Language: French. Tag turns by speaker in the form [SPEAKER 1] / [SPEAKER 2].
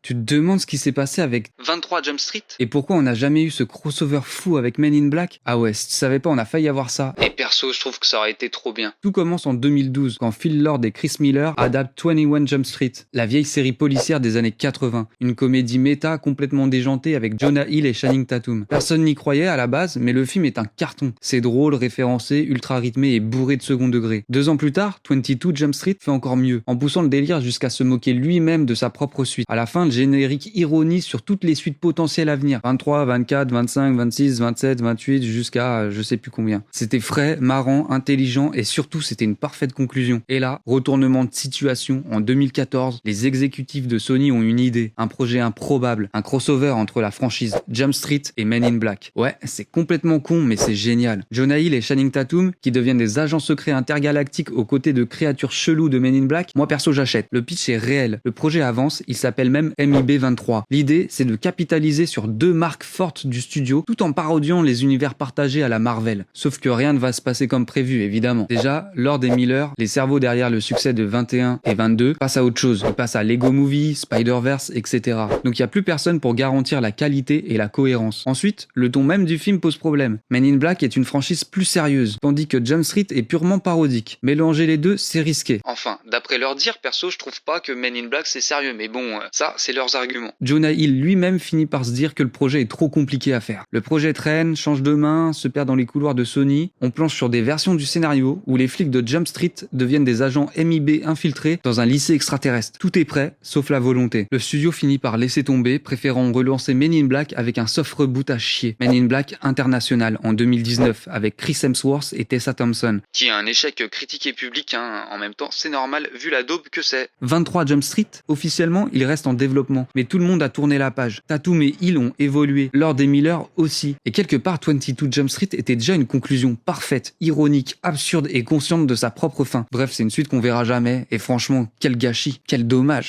[SPEAKER 1] Tu te demandes ce qui s'est passé avec
[SPEAKER 2] 23 Jump Street?
[SPEAKER 1] et pourquoi on n'a jamais eu ce crossover fou avec Men in Black? Ah ouais, si tu savais pas, on a failli avoir ça.
[SPEAKER 2] Et perso, je trouve que ça aurait été trop bien.
[SPEAKER 1] Tout commence en 2012 quand Phil Lord et Chris Miller adaptent 21 Jump Street, la vieille série policière des années 80, une comédie méta complètement déjantée avec Jonah Hill et Channing Tatum. Personne n'y croyait à la base, mais le film est un carton. C'est drôle, référencé, ultra rythmé et bourré de second degré. 2 ans plus tard, 22 Jump Street fait encore mieux, en poussant le délire jusqu'à se moquer lui-même de sa propre suite. À la fin, le générique ironise sur toutes les suites potentielles à venir. 23, 24, 25, 26, 27, 28, jusqu'à je sais plus combien. C'était frais, marrant, intelligent et surtout c'était une parfaite conclusion. Et là, retournement de situation, en 2014, les exécutifs de Sony ont une idée, un projet improbable, un crossover entre la franchise Jump Street et Men in Black. Ouais, c'est complètement con mais c'est génial. Jonah Hill et Channing Tatum qui deviennent des agents secrets intergalactiques aux côtés de créatures cheloues de Men in Black, moi perso j'achète. Le pitch est réel, le projet avance, il s'appelle même MIB23. L'idée c'est de capitaliser sur 2 marques fortes du studio tout en parodiant les univers partagés à la Marvel. Sauf que rien ne va se passer comme prévu évidemment. Déjà, Lord et Miller, les cerveaux derrière le succès de 21 et 22, passent à autre chose. Ils passent à Lego Movie, Spider-Verse, etc. Donc il n'y a plus personne pour garantir la qualité et la cohérence. Ensuite, le ton même du film pose problème. Men in Black est une franchise plus sérieuse, tandis que Jump Street est purement parodique. Mélanger les deux, c'est risqué.
[SPEAKER 2] Enfin, d'après leur dire, perso, je trouve pas que Men in Black c'est sérieux, mais bon, ça, c'est leurs arguments.
[SPEAKER 1] Jonah Hill lui-même finit par se dire que le projet est trop compliqué à faire. Le projet traîne, change de main, se perd dans les couloirs de Sony. On planche sur des versions du scénario où les flics de Jump Street deviennent des agents MIB infiltrés dans un lycée extraterrestre. Tout est prêt, sauf la volonté. Le studio finit par laisser tomber, préférant relancer Men in Black avec un soft reboot à chier. Men in Black International en 2019 avec Chris Hemsworth et Tessa Thompson.
[SPEAKER 2] Qui est un échec critique et public, en même temps, c'est normal vu la daube que c'est.
[SPEAKER 1] 23 Jump Street, officiellement, il reste en développement, mais tout le monde a tourné la page. Tatum et Hill ont évolué, Lord et Miller aussi. Et quelque part, 22 Jump Street était déjà une conclusion parfaite, ironique, absurde et consciente de sa propre fin. Bref, c'est une suite qu'on verra jamais, et franchement, quel gâchis, quel dommage.